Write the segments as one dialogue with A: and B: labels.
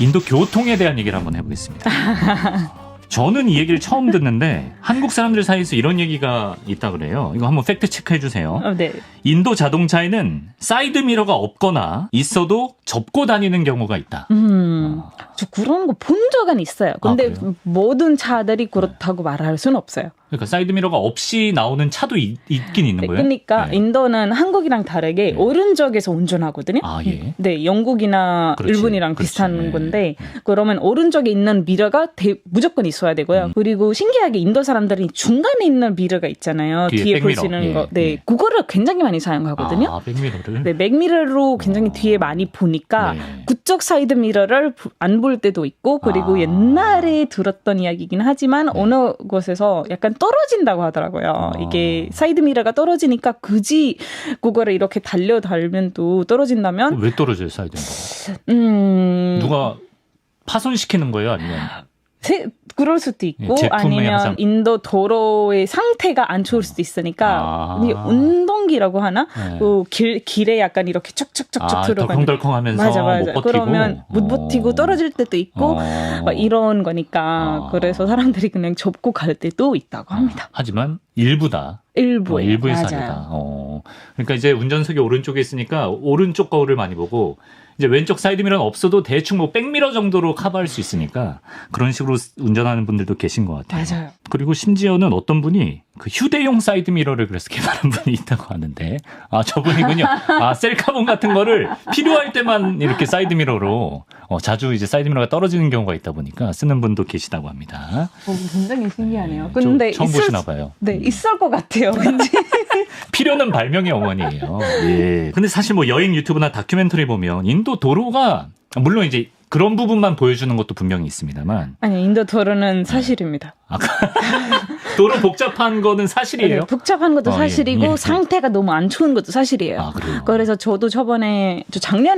A: 인도 교통에 대한 얘기를 한번 해보겠습니다. 저는 이 얘기를 처음 듣는데 한국 사람들 사이에서 이런 얘기가 있다 그래요. 이거 한번 팩트 체크해 주세요.
B: 네.
A: 인도 자동차에는 사이드 미러가 없거나 있어도 접고 다니는 경우가 있다.
B: 저 그런 거 본 적은 있어요. 근데 모든 차들이 그렇다고 말할 수는 없어요.
A: 그러니까 사이드 미러가 없이 나오는 차도 있긴 있는 거예요?
B: 그러니까
A: 네.
B: 인도는 한국이랑 다르게
A: 네.
B: 오른쪽에서 운전하거든요.
A: 아, 예.
B: 네, 영국이나
A: 그렇지.
B: 일본이랑
A: 그렇지.
B: 비슷한
A: 네.
B: 건데 그러면 오른쪽에 있는 미러가 무조건 있어야 되고요. 그리고 신기하게 인도 사람들이 중간에 있는 미러가 있잖아요. 뒤에 보시는 거. 네,
A: 예.
B: 그거를 굉장히 많이 사용하거든요.
A: 아, 백미러를?
B: 네, 맥미러로 굉장히 뒤에 많이 보니까
A: 네.
B: 그쪽 사이드 미러를 안 볼 때도 있고 그리고 옛날에 들었던 이야기긴 하지만 어느 곳에서 약간 떨어진다고 하더라고요. 이게 사이드 미러가 떨어지니까 굳이 그거를 이렇게 달면 또 떨어진다면
A: 왜 떨어져요, 사이드 미러가? 누가 파손시키는 거예요? 아니면?
B: 그럴 수도 있고
A: 제품의
B: 아니면
A: 하상.
B: 인도 도로의 상태가 안 좋을 수도 있으니까 이게 운동기라고 하나?
A: 네.
B: 그 길에 약간 이렇게 쫙쫙쫙쫙 들어가는
A: 덜컹덜컹하면서
B: 맞아.
A: 못 버티고
B: 그러면 못 버티고 떨어질 때도 있고 막 이런 거니까 그래서 사람들이 그냥 접고 갈 때도 있다고 합니다.
A: 하지만 일부다.
B: 일부예요.
A: 일부의
B: 맞아요.
A: 사례다. 그러니까 이제 운전석이 오른쪽에 있으니까 오른쪽 거울을 많이 보고 이제 왼쪽 사이드 미러는 없어도 대충 뭐 백미러 정도로 커버할 수 있으니까 그런 식으로 운전하는 분들도 계신 것 같아요.
B: 맞아요.
A: 그리고 심지어는 어떤 분이 그 휴대용 사이드 미러를 그래서 개발한 분이 있다고 하는데 저분이군요. 셀카봉 같은 거를 필요할 때만 이렇게 사이드 미러로 자주 이제 사이드 미러가 떨어지는 경우가 있다 보니까 쓰는 분도 계시다고 합니다.
B: 굉장히 신기하네요.
A: 네,
B: 근데
A: 처음 보시나 봐요.
B: 네, 있을 것 같아요. 왠지.
A: 필요는 발명의 어머니예요. 예. 근데 사실 뭐 여행 유튜브나 다큐멘터리 보면 인도 도로가 물론 이제 그런 부분만 보여주는 것도 분명히 있습니다만
B: 아니, 인도 도로는 사실입니다.
A: 도로 복잡한 거는 사실이에요?
B: 네, 복잡한 것도 사실이고
A: 예.
B: 상태가 너무 안 좋은 것도 사실이에요.
A: 그래요?
B: 그래서 저도 작년에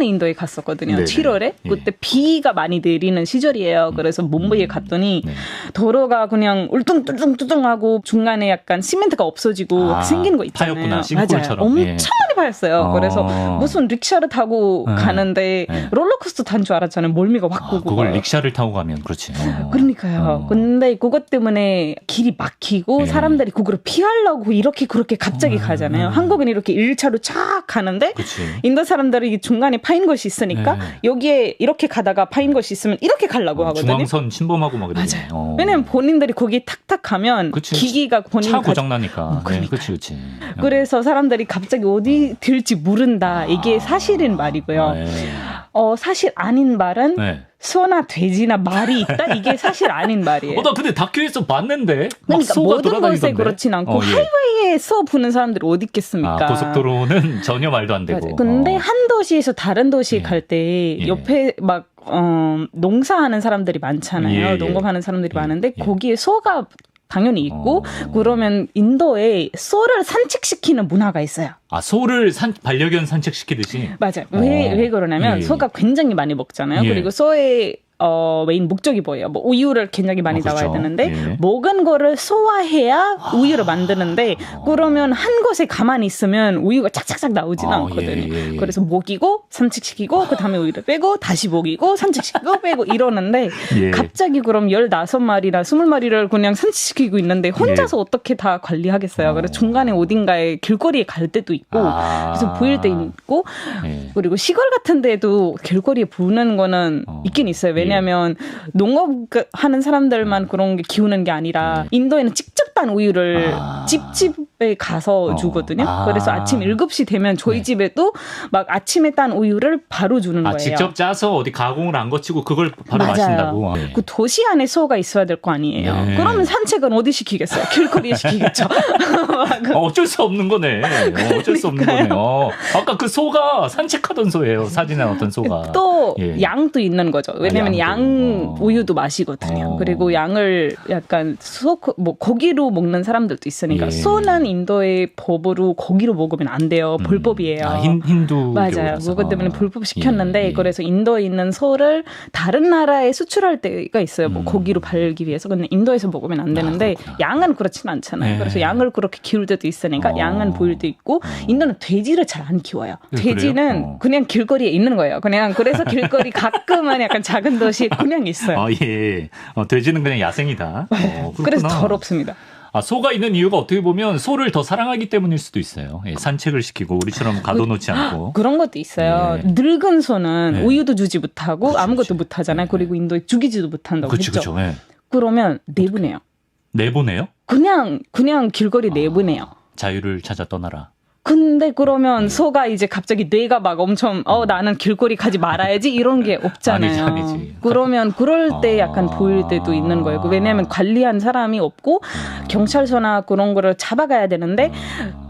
B: 인도에 갔었거든요.
A: 네네.
B: 7월에.
A: 예.
B: 그때 비가 많이 내리는 시절이에요. 그래서 뭄바이에 갔더니
A: 네.
B: 도로가 그냥 울퉁불퉁하고 중간에 약간 시멘트가 없어지고 생긴 거 있잖아요.
A: 파였구나, 싱크홀처럼.
B: 맞아요.
A: 예.
B: 엄청 많이 파였어요. 그래서 무슨 릭샤를 타고 가는데 롤러코스터 탄 줄 알았잖아요. 멀미가 확 오고.
A: 그걸 릭샤를 타고 가면 그렇지.
B: 그러니까요. 근데 그것 때문에 길이 막히고 사람들이 그거를 피하려고 이렇게 그렇게 갑자기 가잖아요. 한국은 이렇게 1차로 쫙 가는데
A: 그치.
B: 인도 사람들이 중간에 파인 것이 있으니까 여기에 이렇게 가다가 파인 것이 있으면 이렇게 가려고 하거든요.
A: 중앙선 침범하고 막 이러네.
B: 맞아요. 왜냐면 본인들이 거기 탁탁 가면 기기가 본인
A: 차 고장 나니까. 그렇지.
B: 그래서 사람들이 갑자기 어디 들지 모른다. 이게 사실인 말이고요. 사실 아닌 말은 소나 돼지나 말이 있다? 이게 사실 아닌 말이에요.
A: 나 근데 다큐에서 봤는데 막
B: 그러니까
A: 소가
B: 모든
A: 돌아다니던데.
B: 곳에 그렇진 않고 하이웨이에 소 부는 사람들이 어디 있겠습니까?
A: 고속도로는 전혀 말도 안 되고.
B: 맞아요. 근데 한 도시에서 다른 도시에 갈 때 옆에 막 농사하는 사람들이 많잖아요. 농업하는 사람들이 많은데 거기에 소가 당연히 있고 그러면 인도에 소를 산책시키는 문화가 있어요.
A: 소를 반려견 산책시키듯이?
B: 맞아요. 왜 그러냐면 소가 굉장히 많이 먹잖아요. 그리고 소의 메인 목적이 뭐예요? 뭐 우유를 굉장히 많이 나와야 되는데 먹은 거를 소화해야 우유를 만드는데 그러면 한 곳에 가만히 있으면 우유가 짝짝짝 나오지는 않거든요. 그래서 먹이고 산책시키고 그다음에 우유를 빼고 다시 먹이고 산책시키고 빼고 이러는데 갑자기 그럼 15마리나 20마리를 그냥 산책시키고 있는데 혼자서 어떻게 다 관리하겠어요. 그래서 중간에 어딘가에 길거리에 갈 때도 있고 그래서 보일 때 있고 그리고 시골 같은 데도 길거리에 부는 거는 있긴 있어요. 왜냐하면 농업하는 사람들만 그런 게 키우는 게 아니라 인도에는 직접 딴 우유를 집집에 가서 주거든요. 그래서 아침 7시 되면 저희 집에도 막 아침에 딴 우유를 바로 주는 거예요.
A: 직접 짜서 어디 가공을 안 거치고 그걸 바로 마신다고?
B: 그 도시 안에 소가 있어야 될 거 아니에요. 그러면 산책은 어디 시키겠어요? 길거리에 시키겠죠.
A: 어쩔 수 없는 거네. 어쩔 수 없는 거네. 아까 그 소가 산책하던 소예요. 사진에 어떤 소가.
B: 또 양도 있는 거죠. 왜냐면 양 우유도 마시거든요. 그리고 양을 약간 고기로 고기로 먹는 사람들도 있으니까 소는 인도의 법으로 고기로 먹으면 안 돼요. 불법이에요.
A: 힌두
B: 맞아요. 그것 때문에 불법시켰는데 그래서 인도에 있는 소를 다른 나라에 수출할 때가 있어요. 뭐 고기로 팔기 위해서. 근데 인도에서 먹으면 안 되는데 양은 그렇진 않잖아요. 그래서 양을 그렇게 키울 때도 있으니까 양은 보일 때 있고 인도는 돼지를 잘 안 키워요. 돼지는 그냥 길거리에 있는 거예요. 그냥 그래서 길거리 가끔은 약간 작은 도시에 그냥 있어요.
A: 예. 돼지는 그냥 야생이다.
B: 그래서 더럽습니다.
A: 소가 있는 이유가 어떻게 보면 소를 더 사랑하기 때문일 수도 있어요. 산책을 시키고 우리처럼 가둬놓지 않고.
B: 그런 것도 있어요. 늙은 소는 우유도 주지 못하고
A: 그렇죠,
B: 아무것도 못하잖아요. 그리고 인도에 죽이지도 못한다고 했죠.
A: 그렇죠.
B: 그러면 내보내요.
A: 내보내요?
B: 그냥 길거리 내보내요.
A: 자유를 찾아 떠나라.
B: 근데 그러면 소가 이제 갑자기 뇌가 막 엄청 나는 길거리 가지 말아야지 이런 게 없잖아요.
A: 아니지.
B: 그러면 그럴 때 약간 보일 때도 있는 거예요. 왜냐하면 관리한 사람이 없고 경찰서나 그런 거를 잡아가야 되는데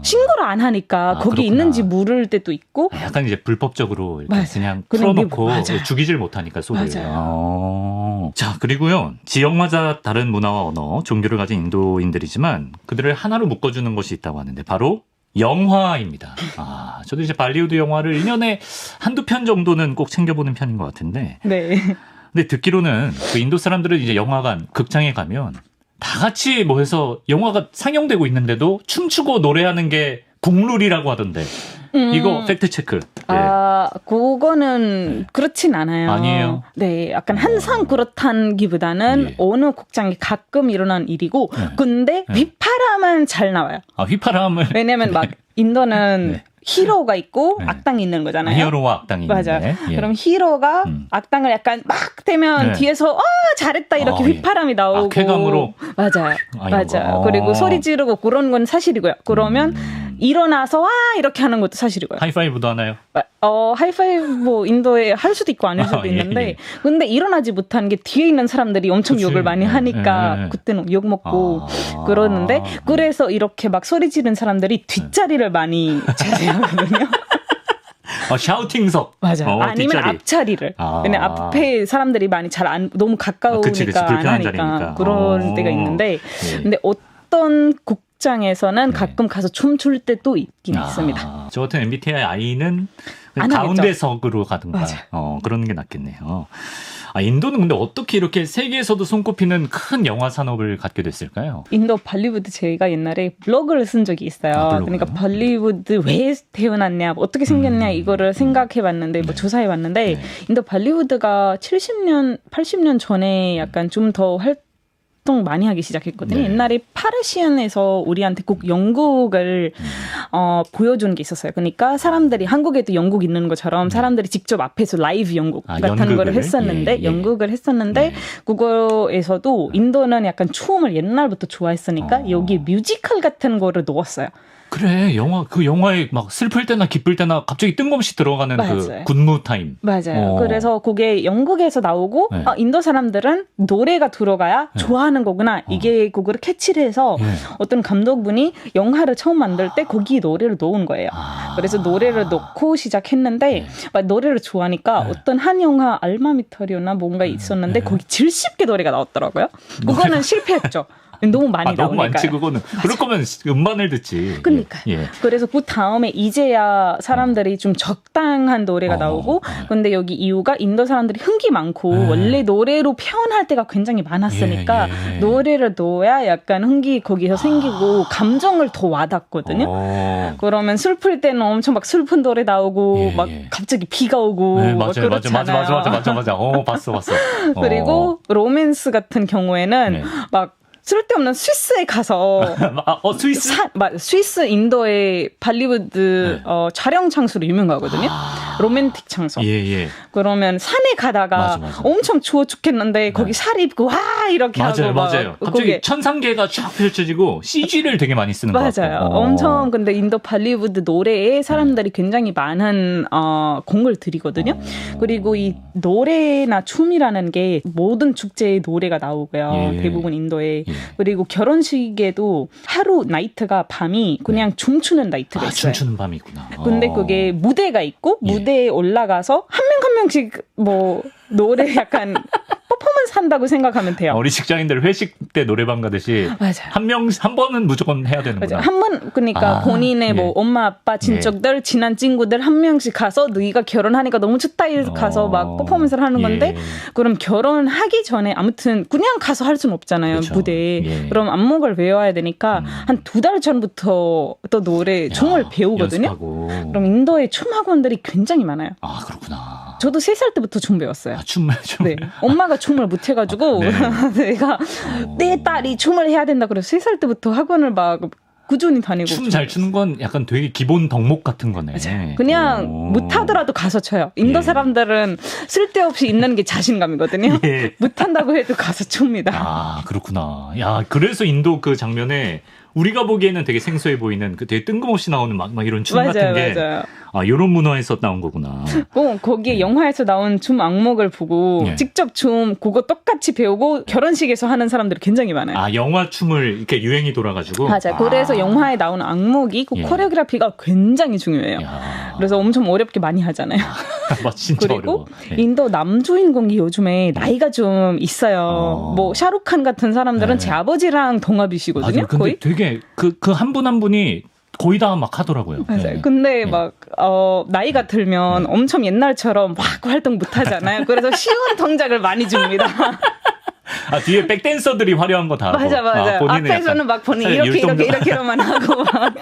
B: 신고를 안 하니까 거기
A: 그렇구나.
B: 있는지 물을 때도 있고
A: 약간 이제 불법적으로 이렇게
B: 맞아요.
A: 그냥
B: 그냥
A: 풀어놓고 죽이질 못하니까 소를. 자, 그리고요. 지역마다 다른 문화와 언어, 종교를 가진 인도인들이지만 그들을 하나로 묶어주는 것이 있다고 하는데 바로 영화입니다. 저도 이제 발리우드 영화를 1년에 한두 편 정도는 꼭 챙겨보는 편인 것 같은데.
B: 네.
A: 근데 듣기로는 그 인도 사람들은 이제 영화관, 극장에 가면 다 같이 뭐 해서 영화가 상영되고 있는데도 춤추고 노래하는 게 국룰이라고 하던데. 이거 팩트 체크.
B: 그거는 그렇진 않아요.
A: 아니에요?
B: 네, 약간 항상 그렇다기보다는 어느 극장에 가끔 일어난 일이고, 근데 휘파람은 잘 나와요.
A: 휘파람을.
B: 왜냐면 막 인도는 히로가 있고 악당이 있는 거잖아요.
A: 히어로와 악당이 있는데.
B: 맞아요. 그럼 히로가 악당을 약간 막 되면 뒤에서 잘했다 이렇게 휘파람이 나오고.
A: 쾌감으로.
B: 맞아요. 그리고 소리 지르고 그런 건 사실이고요. 그러면 일어나서 이렇게 하는 것도 사실이고요.
A: 하이파이브도 하나요?
B: 하이파이브 뭐 인도에 할 수도 있고 아닐 수도 있는데 근데 일어나지 못한 게 뒤에 있는 사람들이 엄청 욕을 많이 하니까 그때는 욕 먹고 그러는데 그래서 이렇게 막 소리 지르는 사람들이 뒷자리를 많이 차지하거든요.
A: 샤우팅석.
B: 맞아요. 아니면
A: 뒷자리.
B: 앞자리를. 왜냐면 앞에 사람들이 많이 너무 가까우니까 안 하니까
A: 자리니까.
B: 그런 때가 있는데 근데 어떤 극장에서는 가끔 가서 춤출 때도 있긴 있습니다.
A: 저 같은 MBTI I는 가운데석으로 가든가 그런 게 낫겠네요. 인도는 근데 어떻게 이렇게 세계에서도 손꼽히는 큰 영화 산업을 갖게 됐을까요?
B: 인도 발리우드 제가 옛날에 블로그를 쓴 적이 있어요. 그러니까 발리우드 왜 태어났냐, 어떻게 생겼냐 이거를 생각해봤는데 뭐 조사해봤는데 인도 발리우드가 70년, 80년 전에 약간 좀 더 활동 많이 하기 시작했거든요. 옛날에 파르시안에서 우리한테 꼭 연극을 보여주는 게 있었어요. 그러니까 사람들이 한국에도 연극 있는 것처럼 사람들이 직접 앞에서 라이브 연극 같은 거를 했었는데 연극을 했었는데 그거에서도 인도는 약간 춤을 옛날부터 좋아했으니까 여기 뮤지컬 같은 거를 넣었어요.
A: 그래, 그 영화에 막 슬플 때나 기쁠 때나 갑자기 뜬금없이 들어가는 그 군무 타임.
B: 맞아요. 그래서 그게 영국에서 나오고, 인도 사람들은 노래가 들어가야 좋아하는 거구나. 이게 그거를 캐치를 해서 어떤 감독분이 영화를 처음 만들 때 거기 노래를 넣은 거예요. 그래서 노래를 넣고 시작했는데, 막 노래를 좋아하니까 어떤 한 영화 알마미터리나 뭔가 있었는데, 거기 70개 노래가 나왔더라고요. 그거는 실패했죠. 너무 많이 나오니까.
A: 너무 많지 그거는. 그럴 거면 음반을 듣지.
B: 그러니까요. 그래서 그 다음에 이제야 사람들이 좀 적당한 노래가 나오고 근데 여기 이유가 인도 사람들이 흥이 많고 원래 노래로 표현할 때가 굉장히 많았으니까 노래를 넣어야 약간 흥이 거기서 생기고 감정을 더 와닿거든요. 그러면 슬플 때는 엄청 막 슬픈 노래 나오고 막 갑자기 비가 오고
A: 맞아. 봤어.
B: 그리고 로맨스 같은 경우에는 막 쓸데없는 스위스에 가서 스위스 인도의 발리우드 촬영 장소로 유명하거든요. 로맨틱 장소. 그러면 산에 가다가 엄청 추워 죽겠는데 거기 살 입고 이렇게 하고
A: 맞아요. 갑자기 천상계가 쫙 펼쳐지고 CG를 되게 많이 쓰는 것 같아요.
B: 맞아요. 엄청 근데 인도 발리우드 노래에 사람들이 굉장히 많은 공을 들이거든요. 그리고 이 노래나 춤이라는 게 모든 축제에 노래가 나오고요. 대부분 인도에. 그리고 결혼식에도 하루 나이트가 밤이 그냥 춤추는 나이트가 있어요.
A: 춤추는 밤이 있구나.
B: 근데 그게 무대가 있고 무대에 올라가서 한 명 한 명씩 뭐 노래 약간 퍼포먼스 한다고 생각하면 돼요.
A: 우리 직장인들 회식 때 노래방 가듯이
B: 맞아요.
A: 한 번은 무조건 해야 되는구나.
B: 한 번 그러니까 본인의 뭐 엄마 아빠 친척들 친한 친구들 한 명씩 가서 너희가 결혼하니까 너무 좋다 해서 가서 막 퍼포먼스를 하는 건데 그럼 결혼하기 전에 아무튼 그냥 가서 할 수는 없잖아요. 그렇죠. 무대에. 그럼 안목을 외워야 되니까 한 2달 전부터 또 노래 춤을 배우거든요. 연습하고. 그럼 인도에 춤 학원들이 굉장히 많아요.
A: 아 그렇구나.
B: 저도 3살 때부터 춤 배웠어요.
A: 춤을.
B: 네. 엄마가 춤을 못 해가지고 내가 내 딸이 춤을 해야 된다 그래서 3살 때부터 학원을 막 꾸준히 다니고.
A: 춤 잘 추는 건 약간 되게 기본 덕목 같은 거네.
B: 맞아요. 그냥 못하더라도 가서 춰요. 인도 사람들은 쓸데없이 있는 게 자신감이거든요. 못한다고 해도 가서 춥니다.
A: 아 그렇구나. 야 그래서 인도 그 장면에 우리가 보기에는 되게 생소해 보이는 그 되게 뜬금없이 나오는 막 이런 춤 같은 게 이런 문화에서 나온 거구나.
B: 거기에 영화에서 나온 춤 악목을 보고 직접 춤 그거 똑같이 배우고 결혼식에서 하는 사람들이 굉장히 많아요.
A: 아 영화 춤을 이렇게 유행이 돌아가지고.
B: 맞아요. 그래서 영화에 나오는 악목이 그 코리오그래피가 굉장히 중요해요. 그래서 엄청 어렵게 많이 하잖아요.
A: 진짜
B: 그리고
A: 어려워.
B: 인도 남주인공이 요즘에 나이가 좀 있어요. 뭐 샤룩칸 같은 사람들은 제 아버지랑 동갑이시거든요.
A: 맞아요. 근데
B: 거의?
A: 되게 그 한 분 한 분이 거의 다 막 하더라고요.
B: 맞아요. 근데 막 나이가 들면 엄청 옛날처럼 막 활동 못 하잖아요. 그래서 쉬운 동작을 많이 줍니다.
A: 뒤에 백댄서들이 화려한 거 다 하고.
B: 맞아. 앞에서는 막 본인 이렇게로만 하고 막.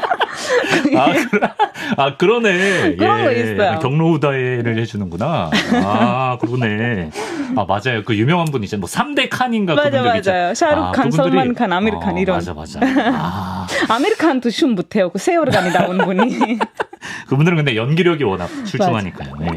A: 그러네.
B: 그런 거 있어요.
A: 경로우다해를 해주는구나. 그러네. 맞아요. 그 유명한 분 있잖아요. 뭐 3대 칸인가 그분들 있죠.
B: 맞아요. 샤룩칸, 설만칸, 아미르칸 이런.
A: 맞아.
B: 아미르칸도 춤 못해요. 그 세월간이 나온 분이.
A: 그분들은 근데 연기력이 워낙 출중하니까요. 네.